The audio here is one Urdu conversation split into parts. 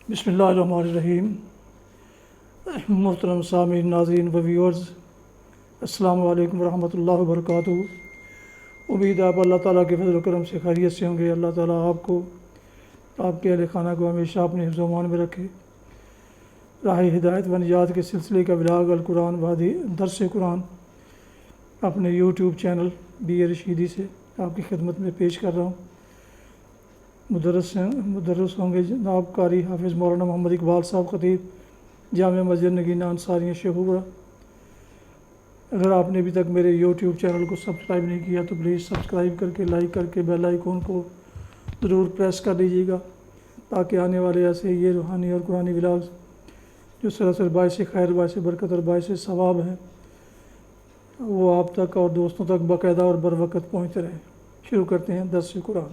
بسم اللہ الرحمن الرحیم۔ محترم سامعین، ناظرین و ویورز، السلام علیکم ورحمۃ اللہ وبرکاتہ۔ امید ہے آپ اللہ تعالیٰ کے فضل و کرم سے خیریت سے ہوں گے۔ اللہ تعالیٰ آپ کو، آپ کے اہل خانہ کو ہمیشہ اپنے حفظ و امان میں رکھے۔ راہ ہدایت و نجات کے سلسلے کا ولاغ القرآن و درس قرآن اپنے یوٹیوب چینل بی رشیدی سے آپ کی خدمت میں پیش کر رہا ہوں۔ مدرس ہوں گے جناب قاری حافظ مولانا محمد اقبال صاحب، خطیب جامع مسجد نگینہ انصاریہ شیخوپورہ۔ اگر آپ نے ابھی تک میرے یوٹیوب چینل کو سبسکرائب نہیں کیا تو پلیز سبسکرائب کر کے، لائک کر کے بیل آئیکن کو ضرور پریس کر لیجیے گا، تاکہ آنے والے ایسے یہ روحانی اور قرآنی ولاگز جو سراسر باعث خیر، باعث برکت اور باعث ثواب ہیں، وہ آپ تک اور دوستوں تک باقاعدہ اور بر وقت پہنچتے رہیں۔ شروع کرتے ہیں درس قرآن۔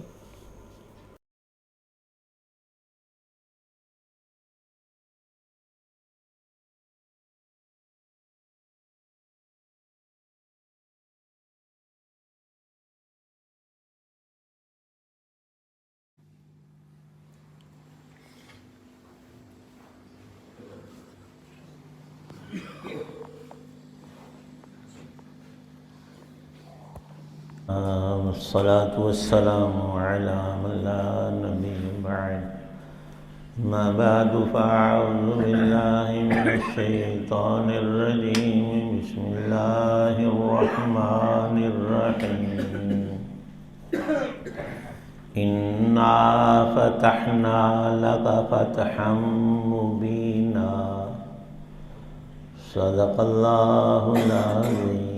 الصلاة والسلام على من لا نبي بعد، ما بعد، فأعوذ بالله من الشيطان الرجيم، بسم الله الرحمن الرحيم، إنا فتحنا لك فتحا مبينا، صدق الله العظيم۔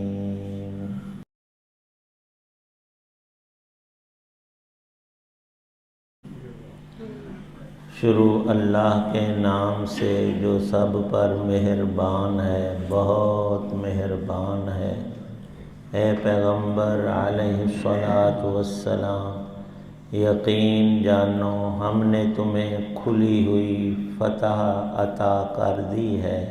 شروع اللہ کے نام سے جو سب پر مہربان ہے، بہت مہربان ہے۔ اے پیغمبر علیہ الصلاۃ والسلام، یقین جانو ہم نے تمہیں کھلی ہوئی فتح عطا کر دی ہے۔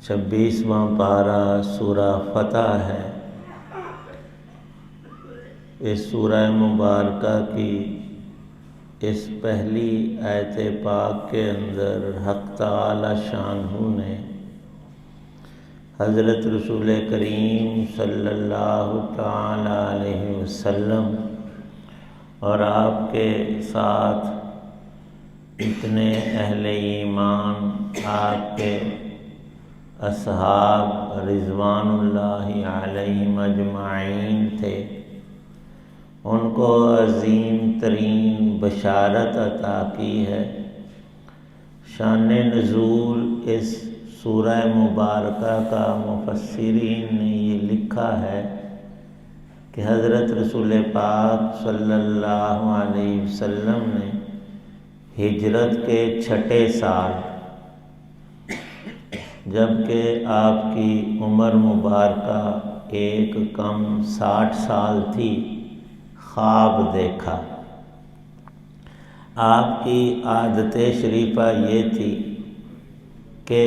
26واں پارہ سورہ فتح ہے۔ اس سورہ مبارکہ کی اس پہلی آیت پاک کے اندر حق تعالی شانہ نے حضرت رسول کریم صلی اللہ تعالی علیہ وسلم اور آپ کے ساتھ اتنے اہل ایمان، آپ کے اصحاب رضوان اللہ علیہم اجمعین تھے، ان کو عظیم ترین بشارت عطا کی ہے۔ شان نزول اس سورہ مبارکہ کا مفسرین نے یہ لکھا ہے کہ حضرت رسول پاک صلی اللہ علیہ وسلم نے ہجرت کے 6 سال، جبکہ آپ کی عمر مبارکہ ایک کم 60 سال تھی، خواب دیکھا۔ آپ کی عادت شریفہ یہ تھی کہ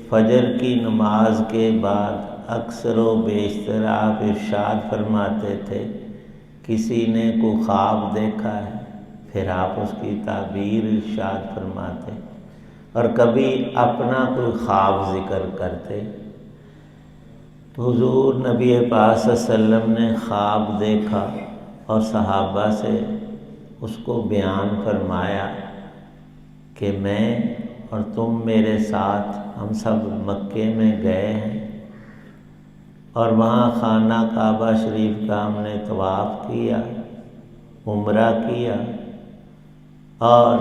فجر کی نماز کے بعد اکثر و بیشتر آپ ارشاد فرماتے تھے، کسی نے کوئی خواب دیکھا ہے، پھر آپ اس کی تعبیر ارشاد فرماتے، اور کبھی اپنا کوئی خواب ذکر کرتے۔ تو حضور نبی پاک صلی اللہ علیہ وسلم نے خواب دیکھا اور صحابہ سے اس کو بیان فرمایا کہ میں اور تم میرے ساتھ، ہم سب مکے میں گئے ہیں اور وہاں خانہ کعبہ شریف کا ہم نے طواف کیا، عمرہ کیا، اور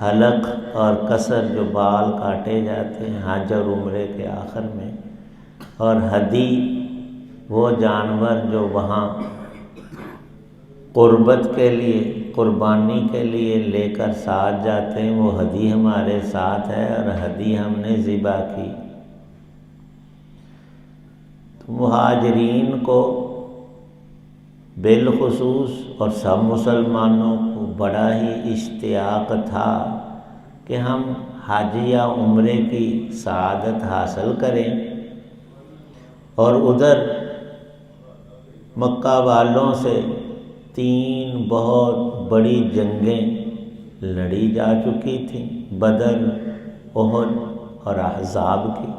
حلق اور قصر جو بال کاٹے جاتے ہیں حج اور عمرے کے آخر میں، اور ہدی وہ جانور جو وہاں قربت کے لیے، قربانی کے لیے لے کر ساتھ جاتے ہیں، وہ ہدی ہمارے ساتھ ہے اور ہدی ہم نے ذبح کی۔ تو مہاجرین کو بالخصوص اور سب مسلمانوں کو بڑا ہی اشتیاق تھا کہ ہم حج یا عمرے کی سعادت حاصل کریں اور ادھر مکہ والوں سے 3 بہت بڑی جنگیں لڑی جا چکی تھیں، بدر، احد اور احزاب کی۔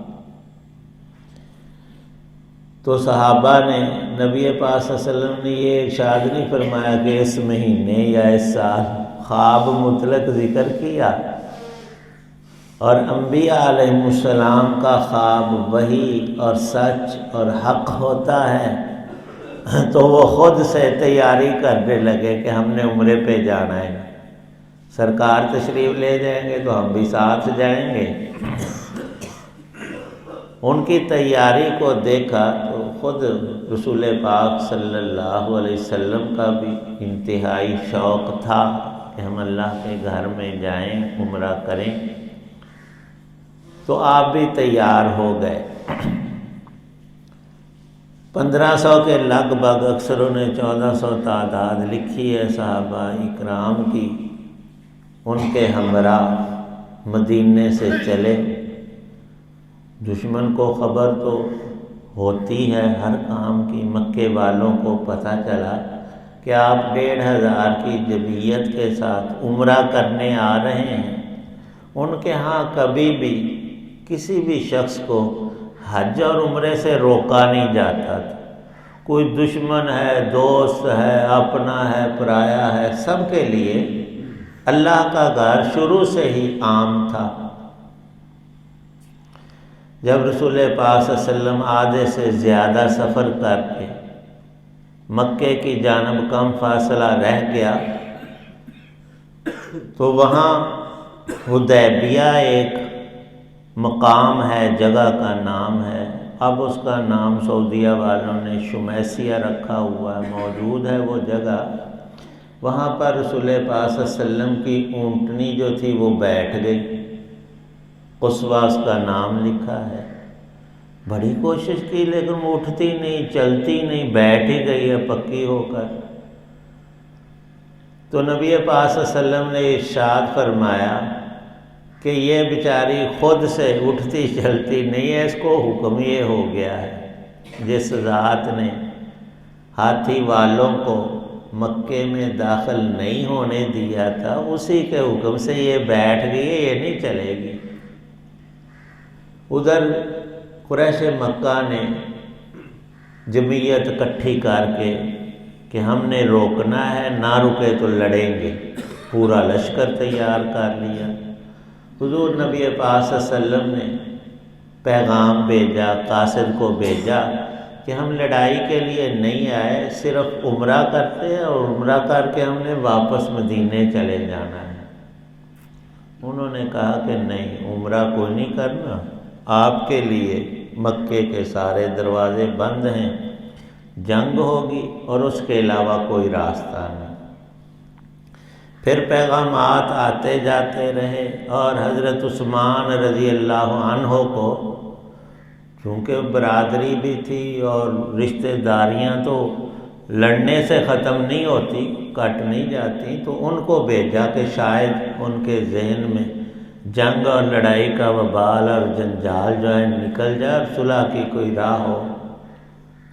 تو صحابہ نے نبی پاک صلی اللہ علیہ وسلم نے یہ ارشاد نہیں فرمایا کہ اس مہینے یا اس سال، خواب مطلق ذکر کیا، اور انبیاء علیہ السلام کا خواب وحی اور سچ اور حق ہوتا ہے، تو وہ خود سے تیاری کرنے لگے کہ ہم نے عمرے پہ جانا ہے، سرکار تشریف لے جائیں گے تو ہم بھی ساتھ جائیں گے۔ ان کی تیاری کو دیکھا تو خود رسول پاک صلی اللہ علیہ وسلم کا بھی انتہائی شوق تھا کہ ہم اللہ کے گھر میں جائیں، عمرہ کریں، تو آپ بھی تیار ہو گئے۔ 1500 کے لگ بھگ، اکثروں نے 1400 تعداد لکھی ہے صحابہ اکرام کی، ان کے ہمراہ مدینے سے چلے۔ دشمن کو خبر تو ہوتی ہے ہر کام کی، مکے والوں کو پتہ چلا کہ آپ 1500 کی جمعیت کے ساتھ عمرہ کرنے آ رہے ہیں۔ ان کے ہاں کبھی بھی کسی بھی شخص کو حج اور عمرے سے روکا نہیں جاتا تھا، کوئی دشمن ہے، دوست ہے، اپنا ہے، پرایا ہے، سب کے لیے اللہ کا گھر شروع سے ہی عام تھا۔ جب رسول پاک صلی اللہ علیہ وسلم آدھے سے زیادہ سفر کر کے مکے کی جانب کم فاصلہ رہ گیا تو وہاں حدیبیہ ایک مقام ہے، جگہ کا نام ہے، اب اس کا نام سعودیہ والوں نے شمیسیہ رکھا ہوا ہے، موجود ہے وہ جگہ۔ وہاں پر رسول پاک صلی اللہ علیہ وسلم کی اونٹنی جو تھی وہ بیٹھ گئی، قصوہ اس کا نام لکھا ہے۔ بڑی کوشش کی لیکن وہ اٹھتی نہیں، چلتی نہیں، بیٹھ ہی گئی ہے پکی ہو کر۔ تو نبی پاک صلی اللہ علیہ وسلم نے ارشاد فرمایا کہ یہ بیچاری خود سے اٹھتی چلتی نہیں ہے، اس کو حکم یہ ہو گیا ہے، جس ذات نے ہاتھی والوں کو مکے میں داخل نہیں ہونے دیا تھا، اسی کے حکم سے یہ بیٹھ گئی ہے، یہ نہیں چلے گی۔ ادھر قریش مکہ نے جمعیت اکٹھی کر کے کہ ہم نے روکنا ہے، نہ رکے تو لڑیں گے، پورا لشکر تیار کر لیا۔ حضور نبی پاک صلی اللہ علیہ وسلم نے پیغام بھیجا، قاصد کو بھیجا کہ ہم لڑائی کے لیے نہیں آئے، صرف عمرہ کرتے ہیں اور عمرہ کر کے ہم نے واپس مدینے چلے جانا ہے۔ انہوں نے کہا کہ نہیں، عمرہ کوئی نہیں کرنا، آپ کے لیے مکے کے سارے دروازے بند ہیں، جنگ ہوگی اور اس کے علاوہ کوئی راستہ نہیں۔ پھر پیغامات آتے جاتے رہے، اور حضرت عثمان رضی اللہ عنہ کو چونکہ برادری بھی تھی اور رشتہ داریاں تو لڑنے سے ختم نہیں ہوتی، کٹ نہیں جاتی، تو ان کو بھیجا کہ شاید ان کے ذہن میں جنگ اور لڑائی کا وبال اور جنجال جو ہے نکل جائے اور صلح کی کوئی راہ ہو۔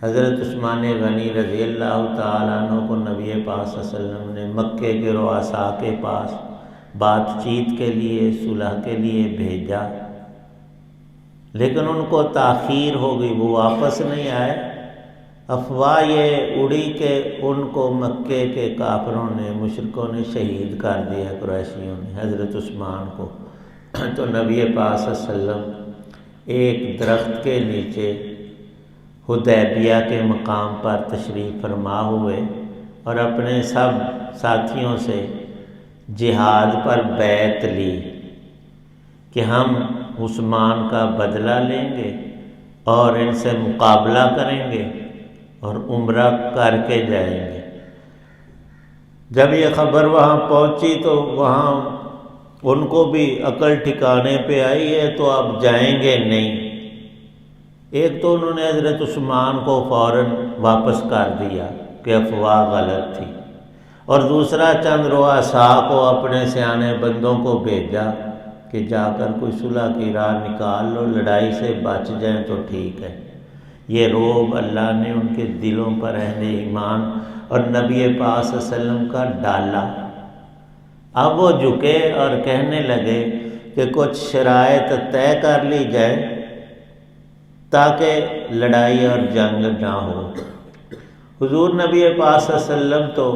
حضرت عثمان غنی رضی اللہ تعالیٰ عنہ کو نبی پاک صلی اللہ علیہ وسلم نے مکے کے رؤساء کے پاس بات چیت کے لیے، صلح کے لیے بھیجا، لیکن ان کو تاخیر ہو گئی، وہ واپس نہیں آئے۔ افواہ یہ اڑی کہ ان کو مکے کے کافروں نے، مشرکوں نے شہید کر دیا، قریشیوں نے حضرت عثمان کو۔ تو نبی پاک صلی اللہ علیہ وسلم ایک درخت کے نیچے حدیبیہ کے مقام پر تشریف فرما ہوئے اور اپنے سب ساتھیوں سے جہاد پر بیعت لی کہ ہم عثمان کا بدلہ لیں گے اور ان سے مقابلہ کریں گے اور عمرہ کر کے جائیں گے۔ جب یہ خبر وہاں پہنچی تو وہاں ان کو بھی عقل ٹھکانے پہ آئی ہے، تو اب جائیں گے نہیں۔ ایک تو انہوں نے حضرت عثمان کو فوراً واپس کر دیا کہ افواہ غلط تھی، اور دوسرا چند رؤساء کو، اپنے سیانے بندوں کو بھیجا کہ جا کر کوئی صلح کی راہ نکال لو، لڑائی سے بچ جائیں تو ٹھیک ہے۔ یہ روب اللہ نے ان کے دلوں پر اہل ایمان اور نبی پاک صلی اللہ علیہ وسلم کا ڈالا۔ اب وہ جھکے اور کہنے لگے کہ کچھ شرائط طے کر لی جائے تاکہ لڑائی اور جنگ نہ ہو۔ حضور نبی پاک صلی اللہ علیہ وسلم تو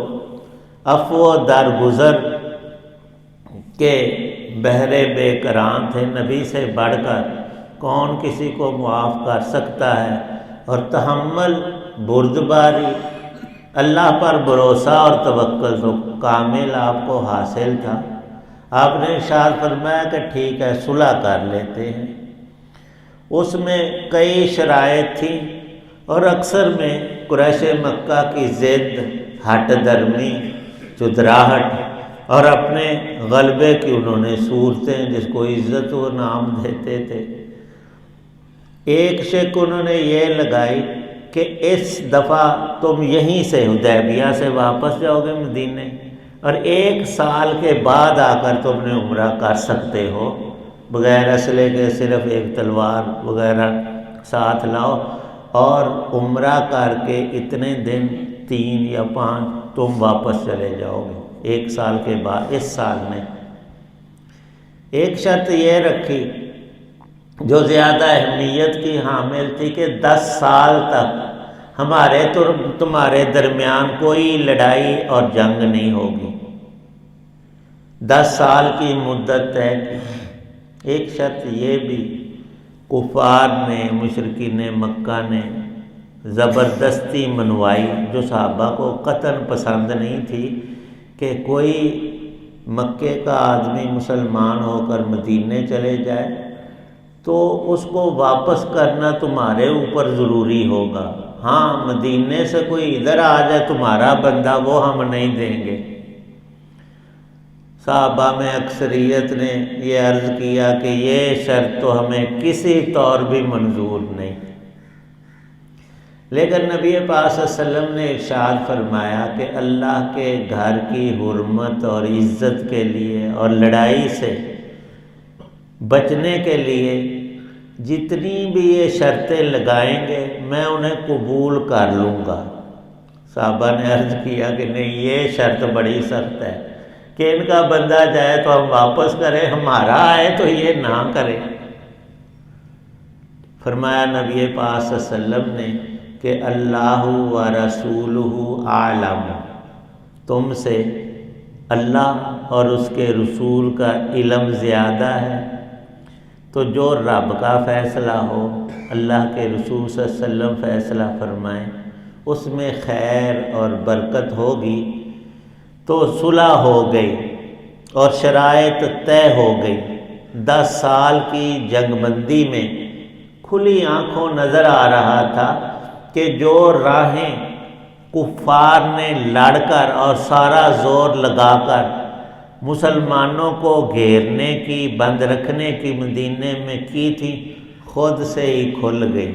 عفو و درگزر کے بہرے بے کران تھے، نبی سے بڑھ کر کون کسی کو معاف کر سکتا ہے، اور تحمل، بردباری، اللہ پر بھروسہ اور توکل تو کامل آپ کو حاصل تھا۔ آپ نے ارشاد فرمایا کہ ٹھیک ہے صلح کر لیتے ہیں۔ اس میں کئی شرائط تھیں اور اکثر میں قریش مکہ کی ضد، ہٹ درمی، چدراہٹ اور اپنے غلبے کی انہوں نے صورتیں جس کو عزت و نام دیتے تھے۔ ایک شک انہوں نے یہ لگائی کہ اس دفعہ تم یہیں سے حدیبیہ سے واپس جاؤ گے مدینے، اور 1 سال کے بعد آ کر تم نے عمرہ کر سکتے ہو، بغیر اسلحے کے صرف ایک تلوار وغیرہ ساتھ لاؤ، اور عمرہ کر کے اتنے دن 3 یا 5 تم واپس چلے جاؤ گے 1 سال کے بعد۔ اس سال میں ایک شرط یہ رکھی جو زیادہ اہمیت کی حامل تھی کہ 10 سال تک ہمارے تمہارے درمیان کوئی لڑائی اور جنگ نہیں ہوگی۔ 10 سال کی مدت ہے۔ ایک شرط یہ بھی کفار نے، مشرکین مکہ نے زبردستی منوائی، جو صحابہ کو قطعاً پسند نہیں تھی کہ کوئی مکے کا آدمی مسلمان ہو کر مدینے چلے جائے تو اس کو واپس کرنا تمہارے اوپر ضروری ہوگا۔ ہاں مدینے سے کوئی ادھر آ جائے تمہارا بندہ، وہ ہم نہیں دیں گے۔ صحابہ میں اکثریت نے یہ عرض کیا کہ یہ شرط تو ہمیں کسی طور بھی منظور نہیں، لیکن نبی پاک صلی اللہ علیہ وسلم نے ارشاد فرمایا کہ اللہ کے گھر کی حرمت اور عزت کے لیے اور لڑائی سے بچنے کے لیے جتنی بھی یہ شرطیں لگائیں گے میں انہیں قبول کر لوں گا۔ صحابہ نے عرض کیا کہ نہیں، یہ شرط بڑی سخت ہے کہ ان کا بندہ جائے تو ہم واپس کریں، ہمارا آئے تو یہ نہ کرے۔ فرمایا نبی پاک صلی اللہ علیہ وسلم نے کہ اللہ و رسولہ اعلم، تم سے اللہ اور اس کے رسول کا علم زیادہ ہے، تو جو رب کا فیصلہ ہو، اللہ کے رسول صلی اللہ علیہ وسلم فیصلہ فرمائیں، اس میں خیر اور برکت ہوگی۔ تو صلح ہو گئی اور شرائط طے ہو گئی۔ 10 سال کی جنگ بندی میں کھلی آنکھوں نظر آ رہا تھا کہ جو راہیں کفار نے لڑ کر اور سارا زور لگا کر مسلمانوں کو گھیرنے کی، بند رکھنے کی مدینے میں کی تھی، خود سے ہی کھل گئی۔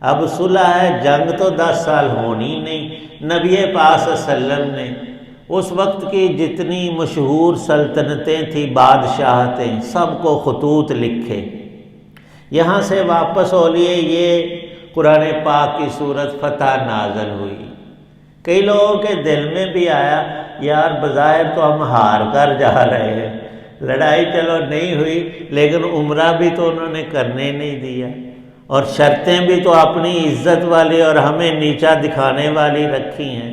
اب صلح ہے، جنگ تو 10 سال ہونی نہیں۔ نبی پاک صلی اللہ علیہ وسلم نے اس وقت کی جتنی مشہور سلطنتیں تھیں، بادشاہتیں، سب کو خطوط لکھے، یہاں سے واپس ہو لیے۔ یہ قرآن پاک کی صورت فتح نازل ہوئی۔ کئی لوگوں کے دل میں بھی آیا یار بظاہر تو ہم ہار کر جا رہے ہیں، لڑائی چلو نہیں ہوئی لیکن عمرہ بھی تو انہوں نے کرنے نہیں دیا، اور شرطیں بھی تو اپنی عزت والی اور ہمیں نیچا دکھانے والی رکھی ہیں۔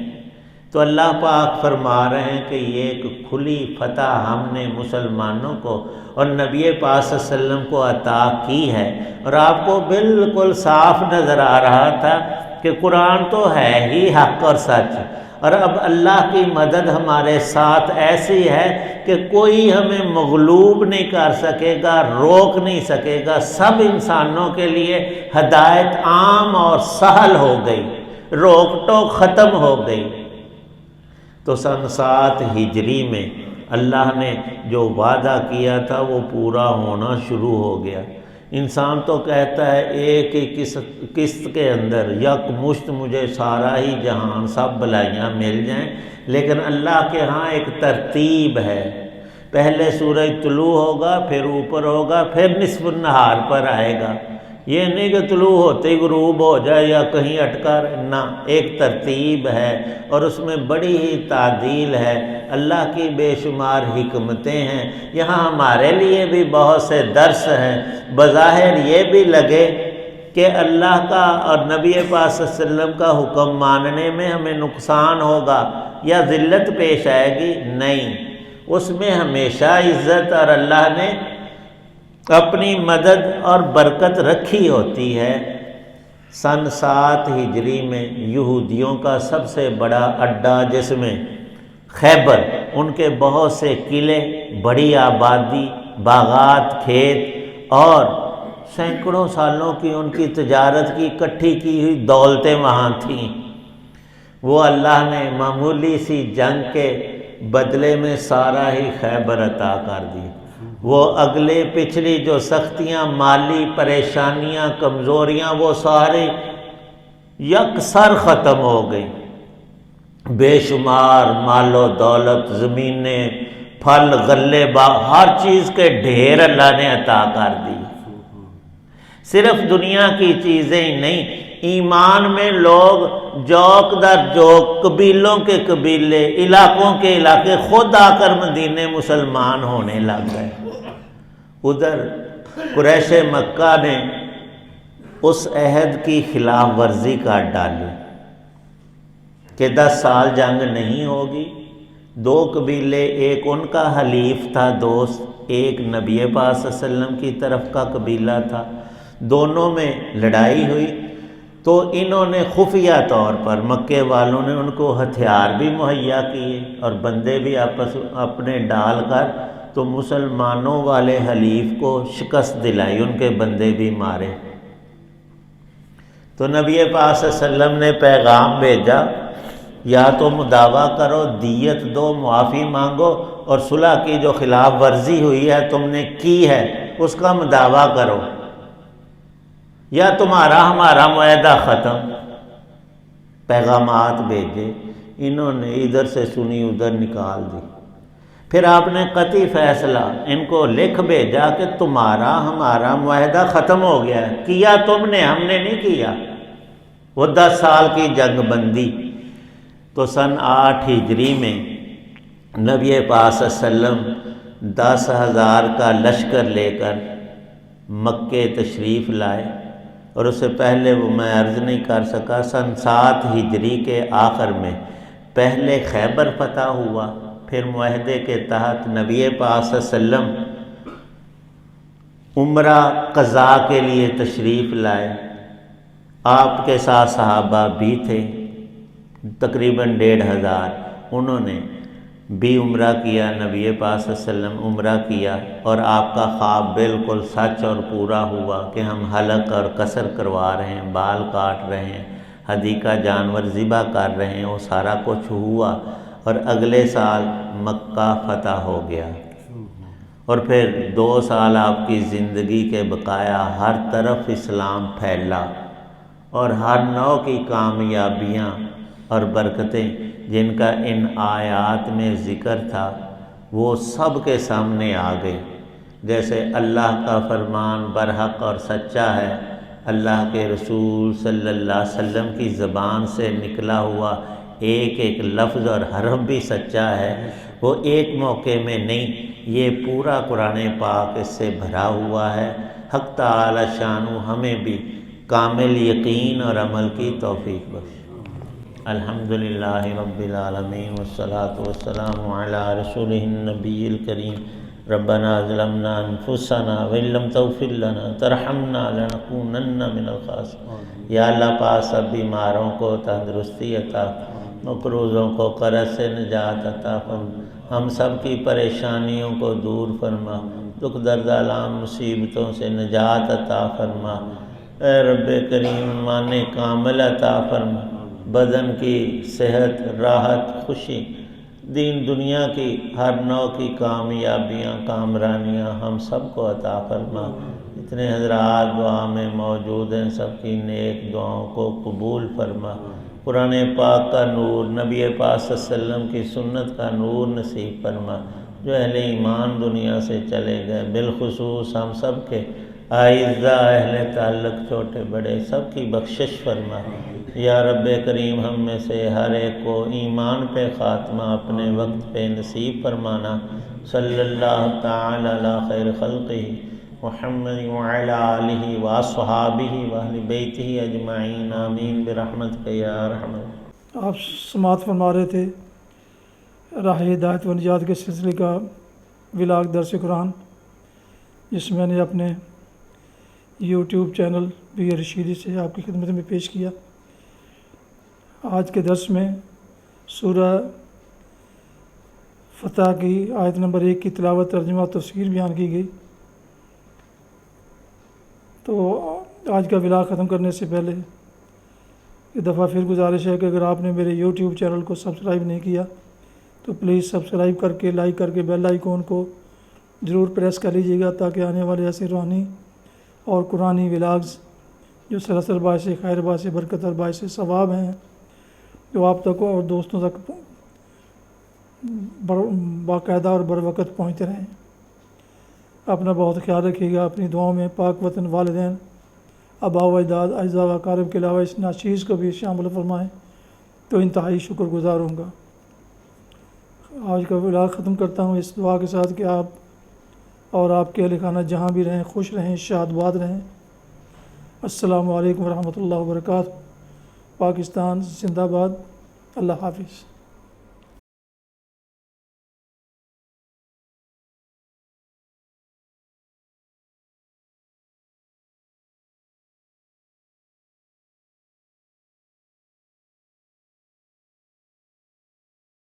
تو اللہ پاک فرما رہے ہیں کہ یہ ایک کھلی فتح ہم نے مسلمانوں کو اور نبی پاک صلی اللہ علیہ وسلم کو عطا کی ہے، اور آپ کو بالکل صاف نظر آ رہا تھا کہ قرآن تو ہے ہی حق اور سچ، اور اب اللہ کی مدد ہمارے ساتھ ایسی ہے کہ کوئی ہمیں مغلوب نہیں کر سکے گا، روک نہیں سکے گا۔ سب انسانوں کے لیے ہدایت عام اور سہل ہو گئی، روک ٹوک ختم ہو گئی۔ تو سن 7 ہجری میں اللہ نے جو وعدہ کیا تھا وہ پورا ہونا شروع ہو گیا۔ انسان تو کہتا ہے ایک ہی قسط کے اندر یک مشت مجھے سارا ہی جہان سب بلائیاں مل جائیں، لیکن اللہ کے ہاں ایک ترتیب ہے۔ پہلے سورج طلوع ہوگا، پھر اوپر ہوگا، پھر نصف النہار پر آئے گا، یہ نہیں کہ طلوع ہوتے ہی غروب ہو جائے یا کہیں اٹکا رہے، نہ، ایک ترتیب ہے اور اس میں بڑی ہی تعدیل ہے، اللہ کی بے شمار حکمتیں ہیں۔ یہاں ہمارے لیے بھی بہت سے درس ہیں۔ بظاہر یہ بھی لگے کہ اللہ کا اور نبی پاک صلی اللہ علیہ وسلم کا حکم ماننے میں ہمیں نقصان ہوگا یا ذلت پیش آئے گی، نہیں، اس میں ہمیشہ عزت اور اللہ نے اپنی مدد اور برکت رکھی ہوتی ہے۔ سن 7 ہجری میں یہودیوں کا سب سے بڑا اڈا جس میں خیبر، ان کے بہت سے قلعے، بڑی آبادی، باغات، کھیت اور سینکڑوں سالوں کی ان کی تجارت کی اکٹھی کی ہوئی دولتیں وہاں تھیں، وہ اللہ نے معمولی سی جنگ کے بدلے میں سارا ہی خیبر عطا کر دی۔ وہ اگلے پچھلی جو سختیاں، مالی پریشانیاں، کمزوریاں، وہ سارے یکسر ختم ہو گئی۔ بے شمار مال و دولت، زمینیں، پھل، غلے، ہر چیز کے ڈھیر اللہ نے عطا کر دی۔ صرف دنیا کی چیزیں ہی نہیں، ایمان میں لوگ جوک در جوک، قبیلوں کے قبیلے، علاقوں کے علاقے خود آ کر مدینے مسلمان ہونے لگ گئے۔ ادھر قریش مکہ نے اس عہد کی خلاف ورزی کر ڈالی کہ 10 سال جنگ نہیں ہوگی۔ 2 قبیلے، ایک ان کا حلیف تھا، دوست، ایک نبی پاک صلی اللہ علیہ وسلم کی طرف کا قبیلہ تھا، دونوں میں لڑائی ہوئی تو انہوں نے خفیہ طور پر، مکے والوں نے ان کو ہتھیار بھی مہیا کیے اور بندے بھی آپس اپنے ڈال کر تو مسلمانوں والے حلیف کو شکست دلائی، ان کے بندے بھی مارے۔ تو نبی پاک صلی اللہ علیہ وسلم نے پیغام بھیجا، یا تم دعویٰ کرو، دیت دو، معافی مانگو، اور صلح کی جو خلاف ورزی ہوئی ہے تم نے کی ہے اس کا دعویٰ کرو، یا تمہارا ہمارا معاہدہ ختم۔ پیغامات بھیجے، انہوں نے ادھر سے سنی ادھر نکال دی۔ پھر آپ نے قطعی فیصلہ ان کو لکھ بھیجا کہ تمہارا ہمارا معاہدہ ختم ہو گیا ہے، کیا تم نے، ہم نے نہیں کیا۔ وہ 10 سال کی جنگ بندی۔ تو سن 8 ہجری میں نبی پاک صلی اللہ علیہ وسلم 10,000 کا لشکر لے کر مکے تشریف لائے، اور اس سے پہلے وہ میں عرض نہیں کر سکا، سن 7 ہجری کے آخر میں پہلے خیبر فتح ہوا، پھر معاہدے کے تحت نبی پاک صلی اللہ علیہ وسلم عمرہ قضاء کے لیے تشریف لائے۔ آپ کے ساتھ صحابہ بھی تھے، تقریباً 1,500، انہوں نے بھی عمرہ کیا، نبی پاک صلی اللہ علیہ وسلم عمرہ کیا، اور آپ کا خواب بالکل سچ اور پورا ہوا کہ ہم حلق اور قصر کروا رہے ہیں، بال کاٹ رہے ہیں، ہدی کا جانور ذبح کر رہے ہیں، وہ سارا کچھ ہوا، اور اگلے سال مکہ فتح ہو گیا۔ اور پھر 2 سال آپ کی زندگی کے بقایا ہر طرف اسلام پھیلا، اور ہر نوع کی کامیابیاں اور برکتیں جن کا ان آیات میں ذکر تھا وہ سب کے سامنے آ گئی۔ جیسے اللہ کا فرمان برحق اور سچا ہے، اللہ کے رسول صلی اللہ علیہ وسلم کی زبان سے نکلا ہوا ایک ایک لفظ اور حرف بھی سچا ہے، وہ ایک موقع میں نہیں، یہ پورا قرآن پاک اس سے بھرا ہوا ہے۔ حق تعالی شانہ ہمیں بھی کامل یقین اور عمل کی توفیق بخشے۔ الحمدللہ رب العالمین والصلاة والسلام علی رسولہ النبی الکریم۔ ربنا ظلمنا انفسنا وان لم تغفر لنا ترحمنا لنکونن من الخاسرین۔ یا اللہ پاک سب بیماروں کو تندرستی عطا، مقروضوں کو قرض سے نجات عطا فرما، ہم سب کی پریشانیوں کو دور فرما، دکھ درد آلام مصیبتوں سے نجات عطا فرما۔ اے رب کریم ایمان کامل عطا فرما، بدن کی صحت، راحت، خوشی، دین دنیا کی ہر نوع کی کامیابیاں، کامرانیاں ہم سب کو عطا فرما۔ اتنے حضرات دعا میں موجود ہیں، سب کی نیک دعاؤں کو قبول فرما۔ قرآن پاک کا نور، نبی پاک صلی اللہ علیہ وسلم کی سنت کا نور نصیب فرما۔ جو اہل ایمان دنیا سے چلے گئے، بالخصوص ہم سب کے آئزہ اہل تعلق چھوٹے بڑے سب کی بخشش فرما۔ یا رب کریم ہم میں سے ہر ایک کو ایمان پہ خاتمہ اپنے وقت پہ نصیب فرمانا۔ صلی اللہ تعالی علی خیر خلقہ محمد وعلی آلہ واصحابہ واہل بیتہ اجمعین آمین برحمتک یا ارحم۔ آپ سماعت فرما رہے تھے راہ ہدایت و نجات کے سلسلے کا ولاگ درس قرآن، جس میں نے اپنے یوٹیوب چینل بی اے رشیدی سے آپ کی خدمت میں پیش کیا۔ آج کے درس میں سورہ فتح کی آیت نمبر 1 کی تلاوت، ترجمہ و تفسیر بیان کی گئی۔ تو آج کا ولاگ ختم کرنے سے پہلے ایک دفعہ پھر گزارش ہے کہ اگر آپ نے میرے یوٹیوب چینل کو سبسکرائب نہیں کیا تو پلیز سبسکرائب کر کے لائک کر کے بیل آئیکن کو ضرور پریس کر لیجیے گا، تاکہ آنے والے ایسے روحانی اور قرآنی ولاگز جو سراسر باعث خیر، باعث برکت اور باعث ثواب ہیں، جو آپ تک اور دوستوں تک باقاعدہ اور بر وقت پہنچتے رہیں۔ اپنا بہت خیال رکھیے گا، اپنی دعاؤں میں پاک وطن، والدین، آباء و اجداد، اعزاء و اقارب کے علاوہ اس ناچیز کو بھی شامل فرمائیں تو انتہائی شکر گزار ہوں گا۔ آج کا ولاگ ختم کرتا ہوں اس دعا کے ساتھ کہ آپ اور آپ کے اہل خانہ جہاں بھی رہیں خوش رہیں، شاد باد رہیں۔ السلام علیکم ورحمۃ اللہ وبرکاتہ۔ پاکستان زندہ باد۔ اللہ حافظ۔